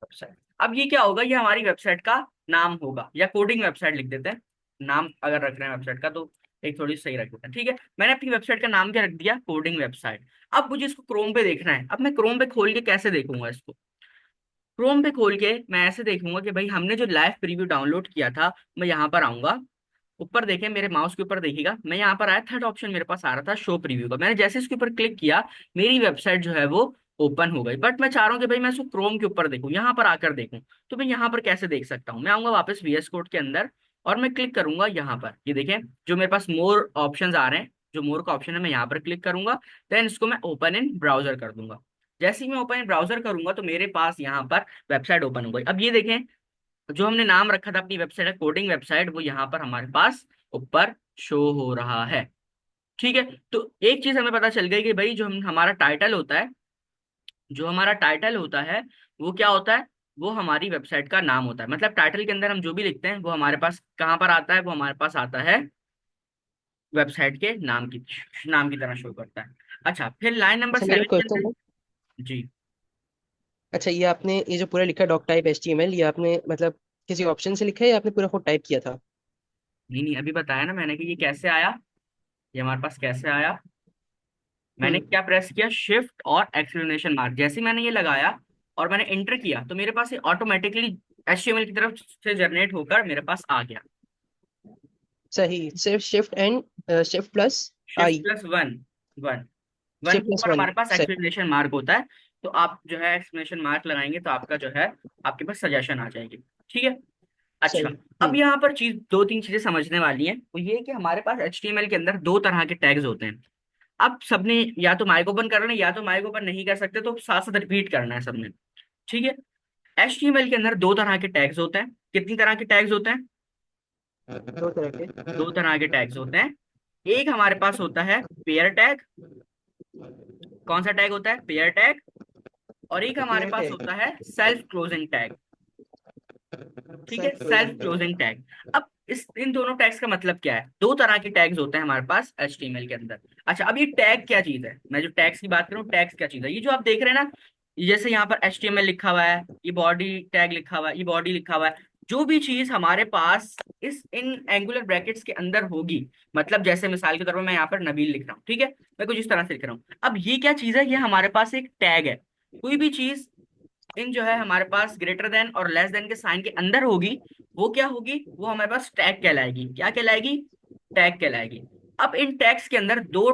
वेबसाइट। अब ये क्या होगा, ये हमारी वेबसाइट का नाम होगा, या कोडिंग वेबसाइट लिख देते हैं। नाम अगर रख रहे हैं वेबसाइट का तो एक थोड़ी सही रख देते हैं। ठीक है, मैंने अपनी वेबसाइट का नाम क्या रख दिया, कोडिंग वेबसाइट। अब मुझे इसको क्रोम पे देखना है। अब मैं क्रोम पे खोल के कैसे देखूंगा इसको? क्रोम पे खोल के मैं ऐसे देखूंगा कि भाई हमने जो लाइव प्रीव्यू डाउनलोड किया था, मैं यहाँ पर आऊंगा। ऊपर देखें, मेरे माउस के ऊपर देखिएगा, मैं यहाँ पर आया, थर्ड ऑप्शन मेरे पास आ रहा था शो प्रीव्यू का। मैंने जैसे इसके ऊपर क्लिक किया, मेरी वेबसाइट जो है वो ओपन हो गई। बट मैं चाह रहा हूँ कि भाई मैं इसको क्रोम के ऊपर देखूँ, यहाँ पर आकर देखूँ। तो मैं यहाँ पर कैसे देख सकता हूँ? मैं आऊंगा वापस VS कोड के अंदर, और मैं क्लिक करूंगा यहाँ पर। ये देखें, जो मेरे पास मोर ऑप्शंस आ रहे हैं, जो मोर का ऑप्शन है, मैं यहाँ पर क्लिक करूंगा। देन इसको मैं ओपन इन ब्राउजर कर दूंगा। जैसे ही मैं ओपन इन ब्राउजर करूंगा तो मेरे पास यहाँ पर वेबसाइट ओपन हो गई। अब ये देखें, जो हमने नाम रखा था अपनी वेबसाइट का कोडिंग वेबसाइट, वो यहाँ पर हमारे पास ऊपर शो हो रहा है। ठीक है। तो एक चीज हमें पता चल गई कि भाई जो हमारा टाइटल होता है, जो हमारा टाइटल होता है वो क्या होता है, वो हमारी वेबसाइट का नाम होता है। मतलब टाइटल के अंदर हम जो भी लिखते हैं वो हमारे पास कहाँ पर आता है, वो हमारे पास आता है वेबसाइट के नाम की तरह शो करता है। अच्छा, फिर लाइन नंबर अच्छा, मेरा 7 के क्वेश्चन अंदर। है। जी। अच्छा, ये आपने ये जो पूरा लिखा डॉक टाइप HTML, ये आपने मतलब किसी ऑप्शन से लिखा है या आपने पूरा खुद टाइप किया था? नहीं नहीं, अभी बताया ना मैंने कि ये कैसे आया, ये हमारे पास कैसे आया। मैंने हम्म। क्या प्रेस किया, शिफ्ट और एक्सक्लेमेशन मार्क। जैसे ही मैंने ये लगाया और मैंने एंटर किया, तो मेरे पास ये ऑटोमेटिकली HTML की तरफ से जनरेट होकर मेरे पास आ गया। सही, सिर्फ shift plus shift I. Plus one, one, one shift के प्लस ऊपर वन। हमारे पास सही। एक्सक्लेमेशन मार्क होता है। तो आप जो है एक्सक्लेमेशन मार्क लगाएंगे तो आपका जो है, आपके पास सजेशन आ जाएगी। ठीक है। अच्छा, सही। अब यहाँ पर दो तीन चीजें समझने वाली हैं। वो ये कि हमारे पास HTML के अंदर दो तरह के टैग्स होते हैं। अब सबने या तो माइक ओपन करना है, या तो माइक ओपन नहीं कर सकते तो साथ साथ रिपीट करना है सबने। ठीक है। HTML के अंदर दो तरह के टैग्स होते हैं। कितनी तरह के टैग्स होते हैं? दो तरह के। दो तरह के टैग्स होते हैं। एक हमारे पास होता है पेयर टैग। कौन सा टैग होता है? Pair tag. और एक हमारे पेयर पास टैग। होता है सेल्फ क्लोजिंग टैग। ठीक है, self self closing tag. Closing tag. अब इस इन दोनों टैग्स का मतलब क्या है? दो तरह के टैग्स होते हैं हमारे पास HTML के अंदर। अच्छा, अब ये टैग क्या चीज है? मैं जो टैग्स की बात करूँ, टैग्स क्या चीज है, ये जो आप देख रहे हैं ना, जैसे यहाँ पर HTML लिखा हुआ है, ये बॉडी टैग लिखा हुआ है, ये बॉडी लिखा हुआ है। जो भी चीज हमारे पास इस इन एंगुलर ब्रैकेट्स के अंदर होगी, मतलब जैसे मिसाल के तौर पर मैं यहाँ पर नबील लिख रहा हूँ, ठीक है, मैं कुछ इस तरह से लिख रहा हूँ। अब ये क्या चीज है? ये हमारे पास एक टैग है। कोई भी चीज इन जो है हमारे पास ग्रेटर देन और लेस देन के साइन के अंदर होगी, वो क्या होगी, वो हमारे पास टैग कहलाएगी। क्या कहलाएगी? टैग कहलाएगी। अब इन टैग्स के अंदर दो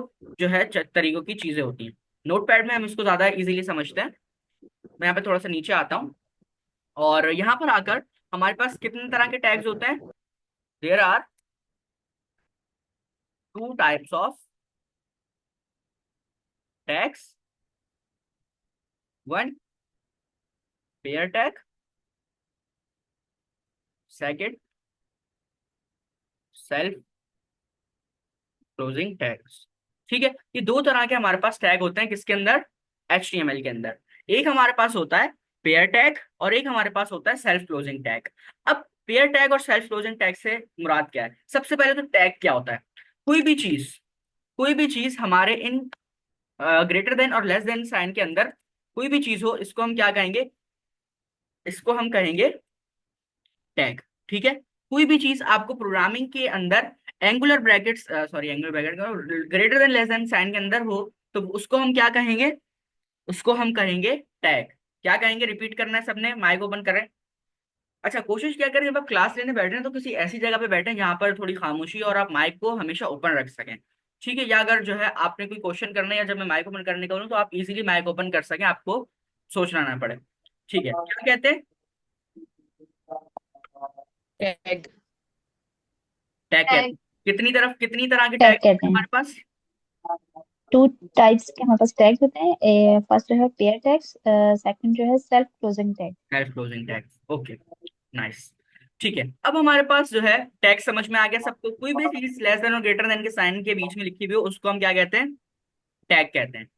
जो है तरीकों की चीजें होती हैं। नोटपैड में हम इसको ज्यादा इजीली समझते हैं। मैं यहाँ पे थोड़ा सा नीचे आता हूँ, और यहाँ पर आकर हमारे पास कितने तरह के टैग्स होते हैं? There are two types of tags. One, pair tag. Second, self closing tags. ठीक है, ये दो तरह के हमारे पास टैग होते हैं किसके अंदर? HTML के अंदर। एक हमारे पास होता है पेयर टैग, और एक हमारे पास होता है सेल्फ क्लोजिंग टैग। अब पेयर टैग और सेल्फ क्लोजिंग टैग से मुराद क्या है? सबसे पहले तो टैग क्या होता है? कोई भी चीज, कोई भी चीज हमारे इन ग्रेटर देन और लेस देन साइन के अंदर कोई भी चीज हो, इसको हम क्या कहेंगे? इसको हम कहेंगे टैग। ठीक है। कोई भी चीज आपको प्रोग्रामिंग के अंदर angular brackets, sorry angular bracket, greater than less than sign के अंदर हो, तो उसको हम क्या कहेंगे? उसको हम कहेंगे टैग। क्या कहेंगे? रिपीट करना है सबने, माइक ओपन करें। अच्छा, कोशिश क्या करें जब आप क्लास लेने बैठे हैं तो किसी ऐसी जगह पे बैठे जहाँ पर थोड़ी खामोशी और आप माइक को हमेशा ओपन रख सकें। ठीक है, या अगर जो है आपने कोई क्वेश्चन करना है या जब मैं माइक ओपन करने का बोलूँ तो आप इजीली माइक ओपन कर सकें, आपको सोचना ना पड़े। ठीक है, क्या कहते हैं? टैग। टैग कहते टैग। हैं। कितनी तरह के टैग टैग कहते हैं। हमारे पास? टू टाइप्स के हमारे पास टैग होते हैं। फर्स्ट जो है पेयर टैग्स, सेकंड जो है self closing tag. Self closing tag. Okay, nice. ठीक है, अब हमारे पास जो है टैग समझ में आ गया सबको। कोई भी चीज लेस देन और ग्रेटर देन के साइन के बीच में लिखी हुई हो उसको हम क्या कहते हैं? टैग कहते हैं।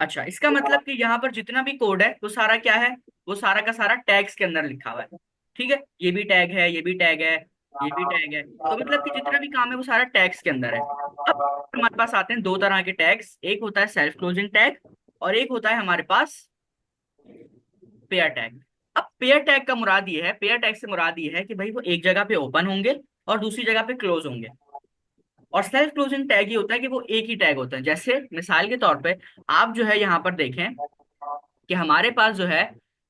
अच्छा, इसका मतलब कि यहाँ पर जितना भी कोड है वो सारा क्या है? वो सारा का सारा टैग्स के अंदर लिखा हुआ है। ठीक है, ये भी टैग है, ये भी टैग है, ये भी टैग है, तो मतलब कि जितना भी काम है वो सारा टैग्स के अंदर है। अब हमारे पास आते हैं दो तरह के टैग्स, एक होता है सेल्फ क्लोजिंग टैग और एक होता है हमारे पास पेयर टैग। अब पेयर टैग का मुराद ये है, पेयर टैग से मुराद ये है कि भाई वो एक जगह पे ओपन होंगे और दूसरी जगह पे क्लोज होंगे। और सेल्फ क्लोजिंग टैग ये होता है कि वो एक ही टैग होता है। जैसे मिसाल के तौर पे आप जो है यहाँ पर देखें कि हमारे पास जो है,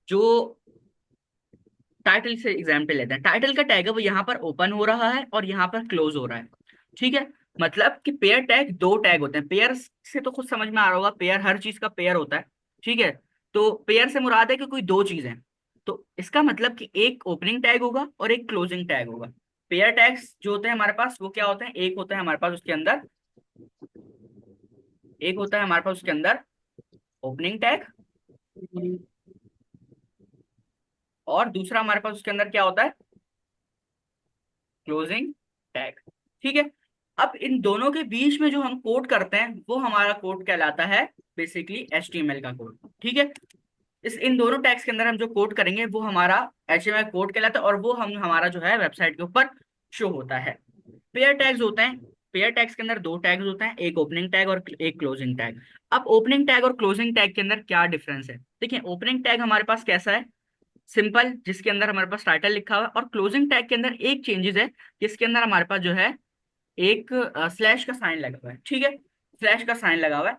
जो टाइटल से एग्जाम्पल लेते हैं, टाइटल का टैग है वो यहाँ पर ओपन हो रहा है और यहाँ पर क्लोज हो रहा है। ठीक है, मतलब कि पेयर टैग दो टैग होते हैं। पेयर से तो खुद समझ में आ रहा होगा, पेयर हर चीज का पेयर होता है। ठीक है, तो पेयर से मुराद है कि कोई दो चीजें, तो इसका मतलब कि एक ओपनिंग टैग होगा और एक क्लोजिंग टैग होगा। पेयर टैग्स जो होते हैं हमारे पास वो क्या होते हैं? एक होता है हमारे पास उसके अंदर, एक होता है हमारे पास उसके अंदर ओपनिंग टैग और दूसरा हमारे पास उसके अंदर क्या होता है? Closing tag. ठीक है, अब इन दोनों के बीच में जो हम कोड करते हैं वो हमारा कोड कहलाता है बेसिकली HTML का कोड। ठीक है, इस इन दोनों टैग्स के अंदर हम जो कोड करेंगे वो हमारा HTML कोड कहलाता है और वो हम हमारा जो है वेबसाइट के ऊपर शो होता है। पेयर टैग्स होते हैं, पेयर टैग्स के अंदर दो टैग्स होते हैं, एक ओपनिंग टैग और एक क्लोजिंग टैग। अब ओपनिंग टैग और क्लोजिंग टैग के अंदर क्या डिफरेंस है? देखिए, ओपनिंग टैग हमारे पास कैसा है? सिंपल, जिसके अंदर हमारे पास टाइटल लिखा हुआ है। और क्लोजिंग टैग के अंदर एक चेंजेस है, जिसके अंदर हमारे पास जो है एक स्लैश का साइन लगा हुआ है। ठीक है, स्लैश का साइन लगा हुआ है।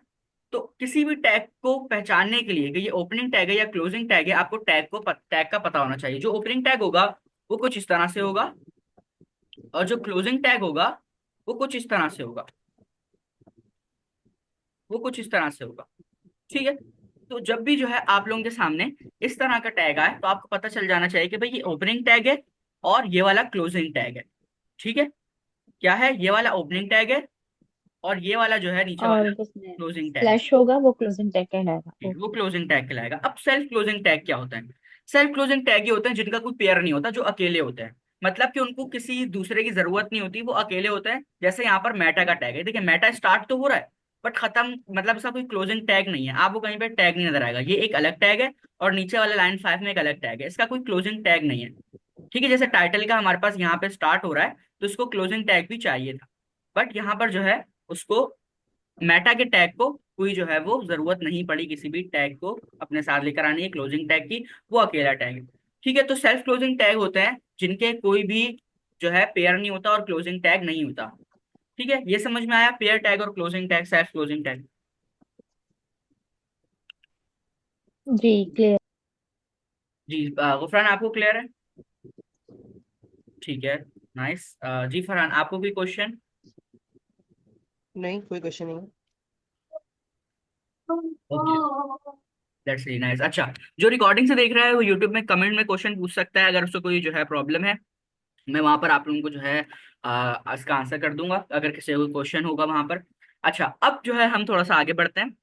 तो किसी भी टैग को पहचानने के लिए कि ये ओपनिंग टैग है या क्लोजिंग टैग है, आपको टैग का पता होना चाहिए। जो ओपनिंग टैग होगा वो कुछ इस तरह से होगा और जो क्लोजिंग टैग होगा वो कुछ इस तरह से होगा, वो कुछ इस तरह से होगा। ठीक है, तो जब भी जो है आप लोगों के सामने इस तरह का टैग आए तो आपको पता चल जाना चाहिए कि भाई ये ओपनिंग टैग है और ये वाला क्लोजिंग टैग है। ठीक है, क्या है? ये वाला ओपनिंग टैग है और ये वाला जो है नीचे और वाला जिसमें क्लोजिंग टैग स्लैश होगा वो क्लोजिंग टैग कहलाएगा। है, वो ओके। क्लोजिंग टैग कहलाएगा। अब सेल्फ क्लोजिंग टैग क्या होता है? सेल्फ क्लोजिंग टैग ये होते हैं जिनका कोई पेयर नहीं होता, जो अकेले होते हैं। मतलब कि उनको किसी दूसरे की जरूरत नहीं होती, वो अकेले होते हैं। जैसे यहाँ पर मेटा का टैग है, देखिए मेटा स्टार्ट तो हो रहा है बट खत्म, मतलब इसका कोई क्लोजिंग टैग नहीं है, आपको कहीं पे टैग नहीं नजर आएगा। ये एक अलग टैग है और नीचे वाले लाइन 5 में एक अलग टैग है, इसका कोई क्लोजिंग टैग नहीं है। ठीक है, जैसे टाइटल का हमारे पास यहाँ पे स्टार्ट हो रहा है तो इसको क्लोजिंग टैग भी चाहिए था, बट यहाँ पर जो है उसको मेटा के टैग को कोई जो है वो जरूरत नहीं पड़ी किसी भी टैग को अपने साथ लेकर आनी है क्लोजिंग टैग की, वो अकेला टैग है। ठीक है, तो सेल्फ क्लोजिंग टैग होते हैं जिनके कोई भी जो है पेयर नहीं होता और क्लोजिंग टैग नहीं होता। ठीक है, ये समझ में आया पेयर टैग और closing tag, self closing tag? जी क्लियर। जी गुफरान आपको क्लियर है? ठीक है, नाइस। जी फरहान, आपको कोई क्वेश्चन? नहीं, कोई क्वेश्चन नहीं। Okay, that's really nice. अच्छा, जो रिकॉर्डिंग से देख रहा है वो यूट्यूब में कमेंट में क्वेश्चन पूछ सकता है, अगर उसको कोई जो है प्रॉब्लम है मैं वहां पर आप लोगों को जो है इसका आंसर कर दूंगा अगर किसी को क्वेश्चन होगा वहां पर। अच्छा, अब जो है हम थोड़ा सा आगे बढ़ते हैं।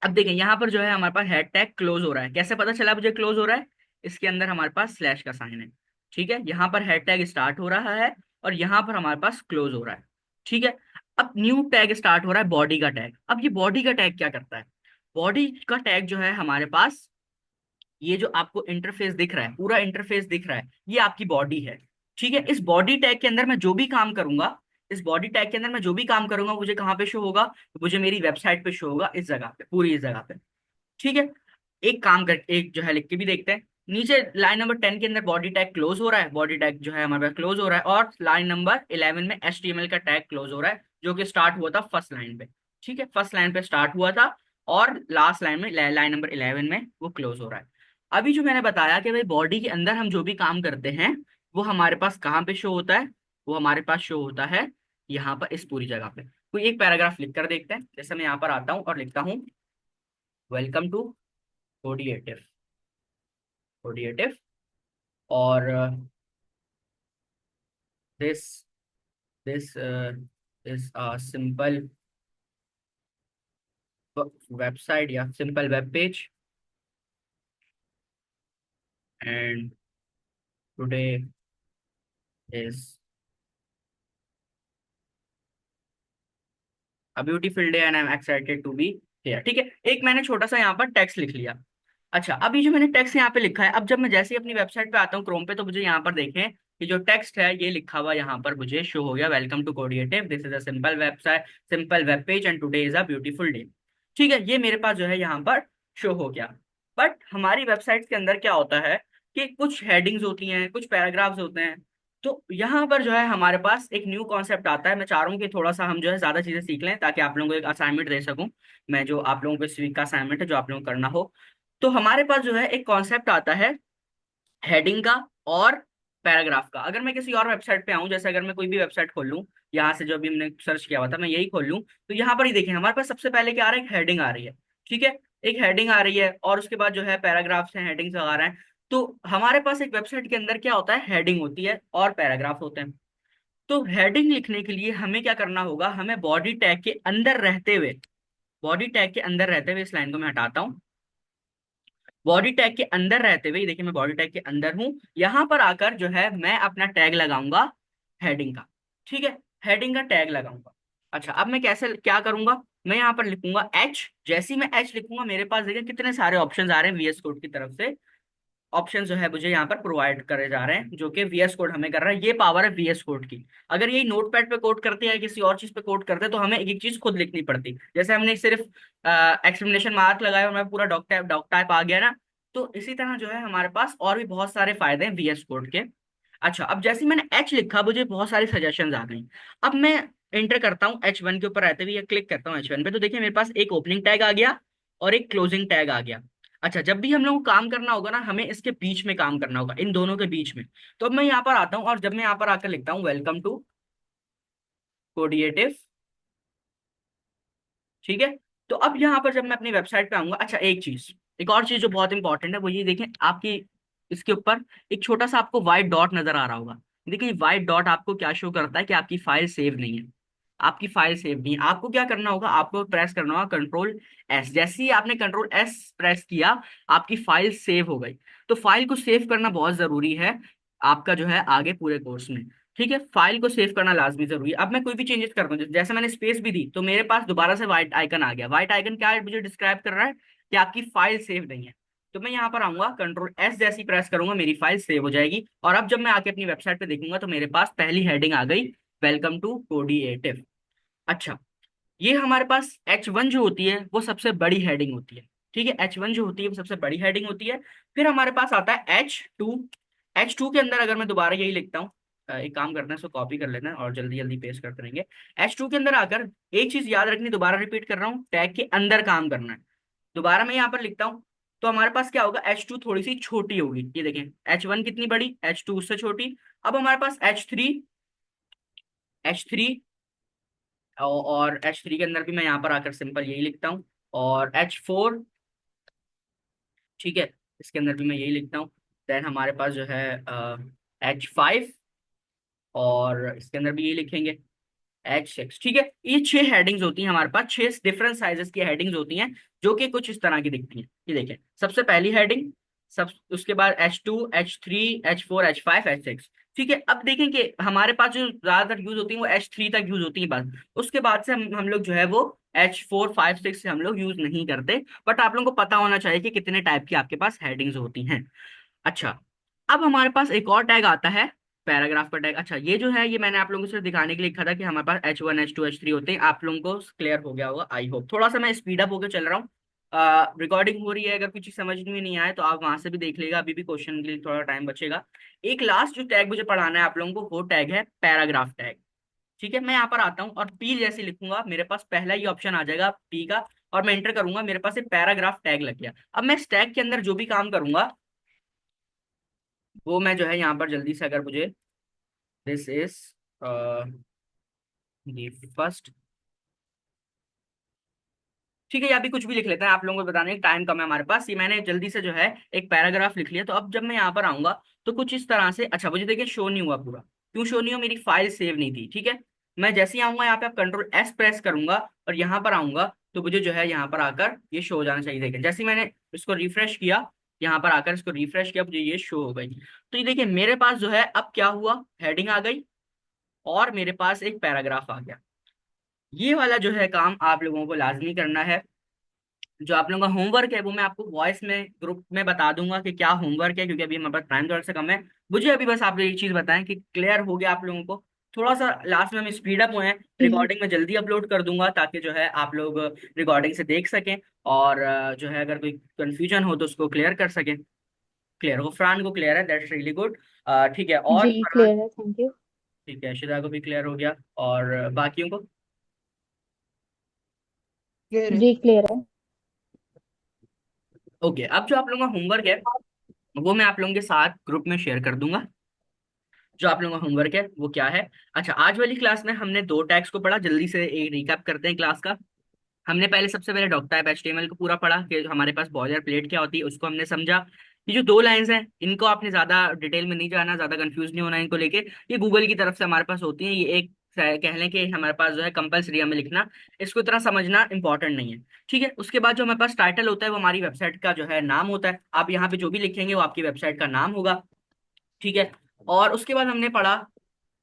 अब देखें यहाँ पर जो है हमारे पास हैड टैग क्लोज हो रहा है, कैसे पता चला मुझे क्लोज हो रहा है? इसके अंदर हमारे पास स्लैश का साइन है। ठीक है, यहाँ पर हैड टैग स्टार्ट हो रहा है और यहाँ पर हमारे पास क्लोज हो रहा है। ठीक है, अब न्यू टैग स्टार्ट हो रहा है, बॉडी का टैग। अब ये बॉडी का टैग क्या करता है? बॉडी का टैग जो है हमारे पास, ये जो आपको इंटरफेस दिख रहा है, पूरा इंटरफेस दिख रहा है, ये आपकी बॉडी है। ठीक है, इस बॉडी टैग के अंदर मैं जो भी काम करूंगा, इस बॉडी टैग के अंदर मैं जो भी काम करूंगा मुझे कहाँ पे शो होगा? मुझे मेरी वेबसाइट पे शो होगा, इस जगह पे, पूरी इस जगह पे। ठीक है, एक काम कर, एक जो है लिख के भी देखते हैं। नीचे लाइन नंबर 10 के अंदर बॉडी टैग क्लोज हो रहा है, बॉडी टैग जो है हमारे पास क्लोज हो रहा है, और लाइन नंबर 11 में HTML का टैग क्लोज हो रहा है जो कि स्टार्ट हुआ था फर्स्ट लाइन पे। ठीक है, फर्स्ट लाइन पे स्टार्ट हुआ था और लास्ट लाइन में, लाइन नंबर 11 में वो क्लोज हो रहा है। अभी जो मैंने बताया कि भाई बॉडी के अंदर हम जो भी काम करते हैं वो हमारे पास कहाँ पे शो होता है, वो हमारे पास शो होता है यहाँ पर इस पूरी जगह पे। कोई एक पैराग्राफ लिख कर देखते हैं। जैसे मैं यहाँ पर आता हूँ और लिखता हूँ वेलकम टू कोडिएटिव, कोडिएटिव, और this this is a simple website या simple web page, and today is a beautiful day and I am excited to be here. ठीक है, एक मैंने छोटा सा यहाँ पर टेक्स्ट लिख लिया। अच्छा, अभी जो मैंने टेक्स्ट यहाँ पे लिखा है, अब जब मैं जैसे ही अपनी वेबसाइट पे आता हूँ क्रोम पे, तो मुझे यहाँ पर देखें कि जो टेक्स्ट है ये लिखा हुआ यहाँ पर मुझे शो हो गया, welcome to Codiative, this is a simple website, simple web page and today is a beautiful day. ठीक है, ये मेरे पास जो है यहाँ पर शो हो गया। बट हमारी वेबसाइट के अंदर क्या होता है कि कुछ हेडिंग्स होती हैं, कुछ पैराग्राफ्स होते हैं। तो यहाँ पर जो है हमारे पास एक न्यू कॉन्सेप्ट आता है। मैं चाह रहा हूँ कि थोड़ा सा हम जो है ज्यादा चीजें सीख लें ताकि आप लोगों को एक असाइनमेंट दे सकूं। मैं जो आप लोगों को इस वीक का असाइनमेंट है जो आप लोगों को करना हो, तो हमारे पास जो है एक कॉन्सेप्ट आता है हेडिंग का और पैराग्राफ का। अगर मैं किसी और वेबसाइट पे आऊं, जैसे अगर मैं कोई भी वेबसाइट खोल लूं, यहाँ से जो भी हमने सर्च किया हुआ था मैं यही खोल लूं, तो यहाँ पर ही देखें हमारे पास सबसे पहले क्या आ रहा है, एक हेडिंग आ रही है। ठीक है, एक हेडिंग आ रही है और उसके बाद जो है पैराग्राफ्स हैं, हेडिंग्स आ रहे हैं। तो हमारे पास एक वेबसाइट के अंदर क्या होता है, हेडिंग होती है और पैराग्राफ होते हैं। तो हेडिंग लिखने के लिए हमें क्या करना होगा, हमें बॉडी टैग के अंदर रहते हुए, बॉडी टैग के अंदर रहते हुए, इस लाइन को मैं हटाता हूँ, बॉडी टैग के अंदर रहते हुए, देखिए मैं बॉडी टैग के अंदर हूं, यहां पर आकर जो है मैं अपना टैग लगाऊंगा हेडिंग का। ठीक है, हेडिंग का टैग लगाऊंगा। अच्छा, अब मैं कैसे क्या करूंगा, मैं यहाँ पर लिखूंगा एच। जैसे ही मैं एच लिखूंगा मेरे पास देखिए कितने सारे ऑप्शंस आ रहे हैं वीएस कोड की तरफ से। ऑप्शन जो है मुझे यहाँ पर प्रोवाइड करे जा रहे हैं, जो कि वीएस कोड हमें कर रहा है। ये पावर है वीएस कोड की। अगर यही नोटपैड पे कोड करते हैं या किसी और चीज पे कोड करते हैं तो हमें एक एक चीज खुद लिखनी पड़ती। जैसे हमने सिर्फ एक्सक्लेमेशन मार्क लगाया और मैं पूरा डॉक टाइप आ गया ना। तो इसी तरह जो है हमारे पास और भी बहुत सारे फायदे हैं वीएस कोड के। अच्छा, अब जैसे ही मैंने एच लिखा मुझे बहुत सारी सजेशन आ गई। अब मैं एंटर करता हूँ H1 के ऊपर रहते हुए या क्लिक करता हूँ H1 पे, तो देखिए मेरे पास एक ओपनिंग टैग आ गया और एक क्लोजिंग टैग आ गया। अच्छा, जब भी हम लोग को काम करना होगा ना, हमें इसके बीच में काम करना होगा, इन दोनों के बीच में। तो अब मैं यहाँ पर आता हूँ और जब मैं यहाँ पर आकर लिखता हूँ वेलकम टू कोडिएटिव। ठीक है, तो अब यहाँ पर जब मैं अपनी वेबसाइट पे आऊंगा, अच्छा एक चीज, एक और चीज जो बहुत इंपॉर्टेंट है वो ये देखें, आपकी इसके ऊपर एक छोटा सा आपको व्हाइट डॉट नजर आ रहा होगा। देखिए व्हाइट डॉट आपको क्या शो करता है कि आपकी फाइल सेव नहीं है। आपकी फाइल सेव नहीं है, आपको क्या करना होगा, आपको प्रेस करना होगा कंट्रोल एस। जैसे ही आपने कंट्रोल एस प्रेस किया, आपकी फाइल सेव हो गई। तो फाइल को सेव करना बहुत जरूरी है आपका जो है आगे पूरे कोर्स में। ठीक है, फाइल को सेव करना लाजमी जरूरी है। अब मैं कोई भी चेंजेस करता हूँ, जैसे मैंने स्पेस भी दी तो मेरे पास दोबारा से व्हाइट आइकन आ गया। व्हाइट आइकन क्या है, मुझे डिस्क्राइब कर रहा है कि आपकी फाइल सेव नहीं है। तो मैं यहाँ पर आऊंगा, कंट्रोल एस जैसी प्रेस करूंगा, मेरी फाइल सेव हो जाएगी। और अब जब मैं आके अपनी वेबसाइट पे देखूंगा तो मेरे पास पहली हेडिंग आ गई, वेलकम टू कोडिएटिव। अच्छा, ये हमारे पास H1 जो होती है वो सबसे बड़ी हेडिंग होती है। ठीक है, H1 जो होती है वो सबसे बड़ी हेडिंग होती है। फिर हमारे पास आता है H2। H2 के अंदर अगर मैं दोबारा यही लिखता हूँ, एक काम करते हैं, इसको कॉपी कर लेना है और जल्दी जल्दी पेस्ट करते रहेंगे। H2 के अंदर आकर एक चीज याद रखनी, दोबारा रिपीट कर रहा हूँ, टैग के अंदर काम करना है। दोबारा मैं यहाँ पर लिखता हूँ, तो हमारे पास क्या होगा, H2 थोड़ी सी छोटी होगी। ये देखें H1 कितनी बड़ी, H2 उससे छोटी। अब हमारे पास H3, H3, और H3 के अंदर भी मैं यहाँ पर आकर सिंपल यही लिखता हूँ, और H4। ठीक है, इसके अंदर भी मैं यही लिखता हूँ। देन हमारे पास जो है H5, और इसके अंदर भी यही लिखेंगे H6। ठीक है, ये 6 हेडिंग्स होती हैं हमारे पास, 6 डिफरेंट साइजेस की हेडिंग्स होती हैं जो कि कुछ इस तरह की दिखती हैं। ये देखें, सबसे पहली हेडिंग, सब उसके बाद H2, H3, H4, H5, H6। ठीक है, अब देखें कि हमारे पास जो ज्यादातर यूज होती है वो H3 तक यूज होती है बस। उसके बाद से हम लोग जो है वो H4, 5, 6 से हम लोग यूज नहीं करते। बट आप लोगों को पता होना चाहिए कि कितने टाइप की आपके पास हेडिंग्स होती हैं। अच्छा, अब हमारे पास एक और टैग आता है, पैराग्राफ का टैग। अच्छा, ये जो है ये मैंने आप लोगों से दिखाने के लिए लिखा था कि हमारे पास H1, H2, H3 होते हैं। आप लोगों को क्लियर हो गया होगा आई होप। थोड़ा सा मैं स्पीड अप होकर चल रहा हूँ, रिकॉर्डिंग हो रही है, अगर कुछ समझ में नहीं आए तो आप वहां से भी देख लेगा, अभी भी क्वेश्चन के लिए थोड़ा टाइम बचेगा। एक लास्ट जो टैग मुझे पढ़ाना है आप लोगों को वो टैग है पैराग्राफ टैग। ठीक है, मैं यहाँ पर आता हूँ और पी जैसे लिखूंगा, मेरे पास पहला ही ऑप्शन आ जाएगा पी का, और मैं एंटर करूंगा, मेरे पास एक पैराग्राफ टैग लग गया। अब मैं इस टैग के अंदर जो भी काम करूंगा वो मैं जो है यहाँ पर जल्दी से, अगर मुझे, दिस इज दी फर्स्ट, ठीक है, या भी कुछ भी लिख लेते हैं, आप लोगों को बताने का टाइम कम है हमारे पास। ये मैंने जल्दी से जो है एक पैराग्राफ लिख लिया। तो अब जब मैं यहाँ पर आऊंगा तो कुछ इस तरह से, अच्छा मुझे देखिए शो नहीं हुआ पूरा, क्यों शो नहीं हुआ, मेरी फाइल सेव नहीं थी, ठीक है। मैं जैसे ही आऊंगा यहाँ पे, आप कंट्रोल एस प्रेस करूंगा और यहाँ पर आऊंगा, तो मुझे जो है यहाँ पर आकर ये शो हो जाना चाहिए। देखिए जैसे ही मैंने इसको रिफ्रेश किया, यहाँ पर आकर इसको रिफ्रेश किया, मुझे ये शो हो गई। तो ये देखिए मेरे पास जो है अब क्या हुआ, हेडिंग आ गई और मेरे पास एक पैराग्राफ आ गया। ये वाला जो है काम आप लोगों को लाजमी करना है। जो आप लोगों का होमवर्क है वो मैं आपको वॉइस में ग्रुप में बता दूंगा कि क्या होमवर्क है, क्योंकि अभी हमारे पास टाइम थोड़ा सा कम है। मुझे अभी बस आप लोग एक चीज बताएं कि क्लियर हो गया आप लोगों को। थोड़ा सा लास्ट में हम स्पीड अप हुए हैं, जी रिकॉर्डिंग में जल्दी अपलोड कर दूंगा ताकि जो है आप लोग रिकॉर्डिंग से देख सकें, और जो है अगर कोई कंफ्यूजन हो तो उसको क्लियर कर सकें। क्लियर हो, फरहान को क्लियर है, दैट्स रियली गुड। ठीक है, और जी फरहान, क्लियर है, थैंक यू। ठीक है, शिदा को भी क्लियर हो गया, और बाकियों को। क्लियर है। जी क्लियर है। ओके, अब जो आप लोगों का होमवर्क है वो मैं आप लोगों के साथ ग्रुप में शेयर कर दूंगा। जो आप लोगों का होमवर्क है वो क्या है। अच्छा, आज वाली क्लास में हमने दो टैग्स को पढ़ा, जल्दी से एक रिकैप करते हैं क्लास का। हमने पहले, सबसे पहले डॉक टाइप एचटीएमएल को पूरा पढ़ा कि हमारे पास बॉयलर प्लेट क्या होती है, उसको हमने समझा। ये जो दो लाइंस हैं इनको आपने ज्यादा डिटेल में नहीं जाना, ज्यादा कंफ्यूज नहीं होना इनको लेके। ये गूगल की तरफ से हमारे पास होती है, ये एक कह लें कि हमारे पास जो है कंपलसरी हमें लिखना, इसको इतना समझना इंपॉर्टेंट नहीं है। ठीक है, उसके बाद जो हमारे पास टाइटल होता है वो हमारी वेबसाइट का जो है नाम होता है। आप यहाँ पे जो भी लिखेंगे वो आपकी वेबसाइट का नाम होगा। ठीक है, और उसके बाद हमने पढ़ा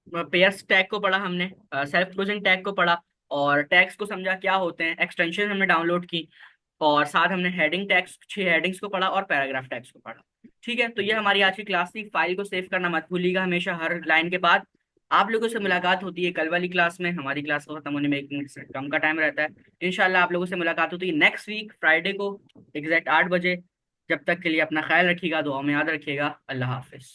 पेयर्स टैग को पढ़ा, हमने सेल्फ क्लोजिंग टैग को पढ़ा, और टैग्स को समझा क्या होते हैं, एक्सटेंशन हमने डाउनलोड की, और साथ हमने हेडिंग टैग्स, 6 हेडिंग्स को पढ़ा, और पैराग्राफ टैग्स को पढ़ा। ठीक है, तो ये हमारी आज की क्लास थी। फाइल को सेव करना मत भूलिएगा हमेशा, हर लाइन के बाद। आप लोगों से मुलाकात होती है कल वाली क्लास में। हमारी क्लास को खत्म होने में 1 मिनट से कम का टाइम रहता है। इंशाल्लाह आप लोगों से मुलाकात होती है नेक्स्ट वीक फ्राइडे को, एग्जैक्ट 8 बजे। जब तक के लिए अपना ख्याल रखिएगा, दुआ में याद रखिएगा। अल्लाह हाफिज।